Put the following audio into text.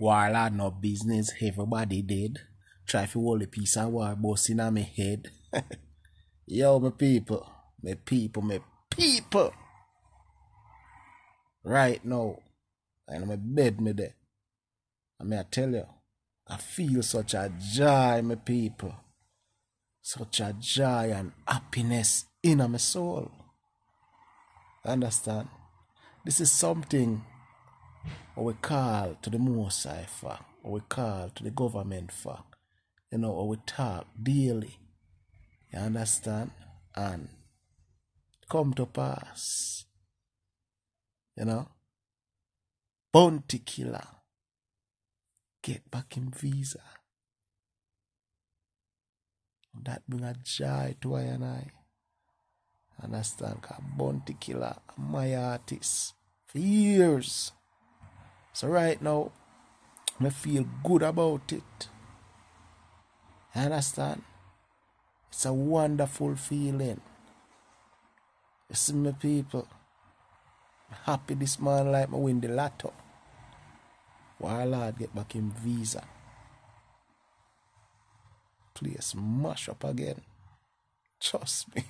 War had no business, everybody did. Try to hold a piece of war busting on my head. Yo, my people. Right now, I'm in my bed me there. And I tell you, I feel such a joy, my people. Such a joy and happiness in my soul. Understand? This is something we call to the Most High for, or we call to the government for. You know, or we talk daily. You understand? And come to pass. You know? Bounty killer. Get back in visa. That bring a joy to I and I. Understand? Because bounty killer, my artist for years. So right now, I feel good about it. Understand? It's a wonderful feeling. You see me people, I'm happy this man like me win the lotto. Why Lord get back in visa. Place mash up again. Trust me.